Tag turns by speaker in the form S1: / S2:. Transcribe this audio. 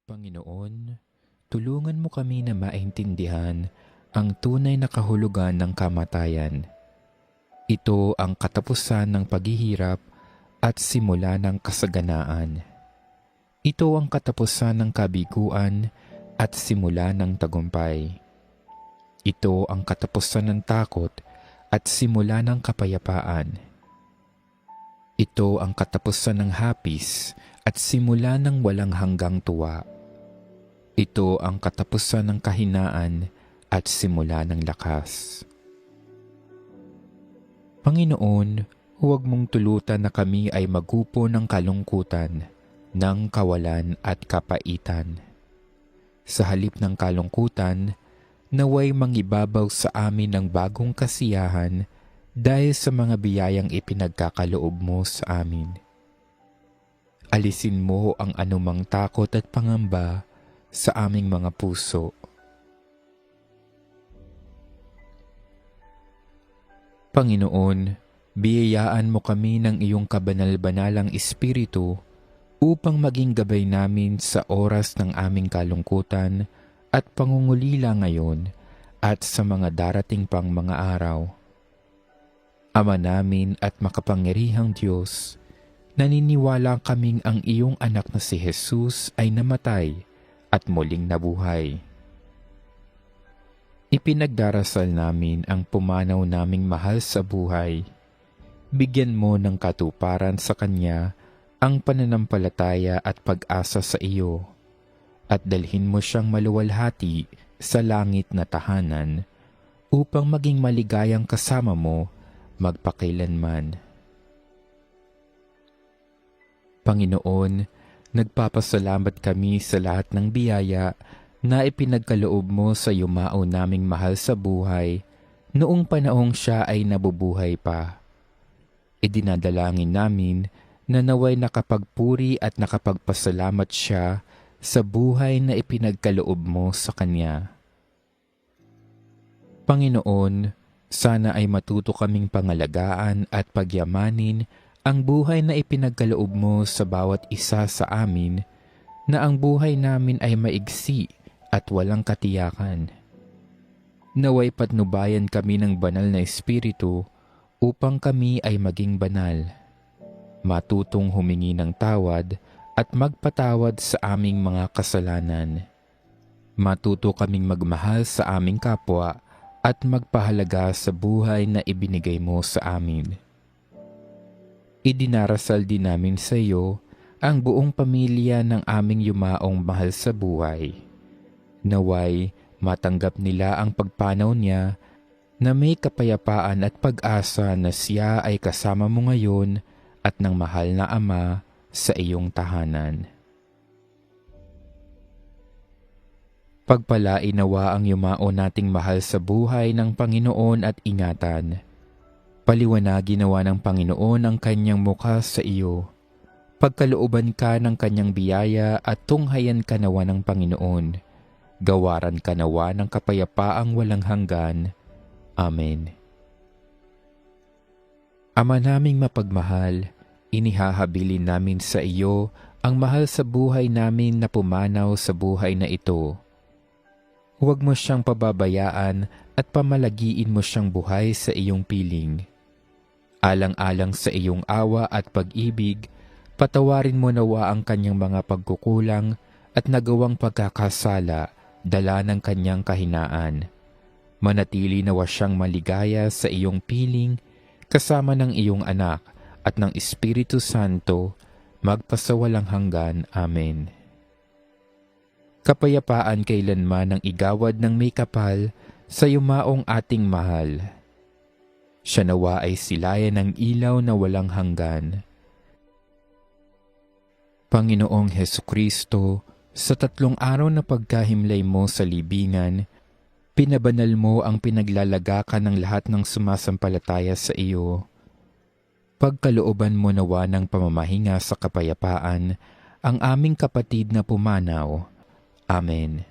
S1: Panginoon, tulungan mo kami na maintindihan ang tunay na kahulugan ng kamatayan. Ito ang katapusan ng paghihirap at simula ng kasaganaan. Ito ang katapusan ng kabiguan at simula ng tagumpay. Ito ang katapusan ng takot at simula ng kapayapaan. Ito ang katapusan ng hapis at simula ng walang hanggang tuwa. Ito ang katapusan ng kahinaan at simula ng lakas. Panginoon, huwag mong tulutan na kami ay magupo ng kalungkutan, ng kawalan at kapaitan. Sa halip ng kalungkutan, naway mangibabaw sa amin ng bagong kasiyahan dahil sa mga biyayang ipinagkakaloob mo sa amin. Alisin mo ang anumang takot at pangamba sa aming mga puso. Panginoon, biyayaan mo kami ng iyong kabanal-banalang Espiritu upang maging gabay namin sa oras ng aming kalungkutan at pangungulila ngayon at sa mga darating pang mga araw. Ama namin at makapangyarihang Diyos, naniniwala kaming ang iyong anak na si Jesus ay namatay at muling nabuhay. Ipinagdarasal namin ang pumanaw naming mahal sa buhay. Bigyan mo ng katuparan sa Kanya ang pananampalataya at pag-asa sa iyo, at dalhin mo siyang maluwalhati sa langit na tahanan upang maging maligayang kasama mo magpakailanman. Panginoon, nagpapasalamat kami sa lahat ng biyaya na ipinagkaloob mo sa yumao naming mahal sa buhay noong panahong siya ay nabubuhay pa. Idinadalangin namin na naway nakapagpuri at nakapagpasalamat siya sa buhay na ipinagkaloob mo sa Kanya. Panginoon, sana ay matuto kaming pangalagaan at pagyamanin ang buhay na ipinagkaloob mo sa bawat isa sa amin, na ang buhay namin ay maigsi at walang katiyakan. Naway patnubayan kami ng banal na Espiritu upang kami ay maging banal. Matutong humingi ng tawad at magpatawad sa aming mga kasalanan. Matuto kaming magmahal sa aming kapwa at magpahalaga sa buhay na ibinigay mo sa amin. Idinarasal din namin sa iyo ang buong pamilya ng aming yumaong mahal sa buhay. Naway matanggap nila ang pagpanaw niya na may kapayapaan at pag-asa na siya ay kasama mo ngayon at ng mahal na Ama sa iyong tahanan. Pagpalain nawa ang yumao nating mahal sa buhay ng Panginoon at ingatan. Paliwanagin nawa ng Panginoon ang kanyang mukha sa iyo. Pagkalooban ka ng kanyang biyaya at tunghayan ka nawa ng Panginoon. Gawaran ka nawa ng kapayapaang walang hanggan. Amen. Ama naming mapagmahal, inihahabilin namin sa iyo ang mahal sa buhay namin na pumanaw sa buhay na ito. Huwag mo siyang pababayaan at pamalagiin mo siyang buhay sa iyong piling. Alang-alang sa iyong awa at pag-ibig, patawarin mo nawa ang kanyang mga pagkukulang at nagawang pagkakasala, dala ng kanyang kahinaan. Manatili nawa siyang maligaya sa iyong piling, kasama ng iyong anak at ng Espiritu Santo, magpasawalang hanggan. Amen. Kapayapaan kailanman ang igawad ng may kapal sa yumaong ating mahal. Siya nawa ay silayan ng ilaw na walang hanggan. Panginoong Hesukristo, sa 3 araw na pagkahimlay mo sa libingan, pinabanal mo ang pinaglalagakan ng lahat ng sumasampalataya sa iyo. Pagkalooban mo nawa ng pamamahinga sa kapayapaan ang aming kapatid na pumanaw. Amen.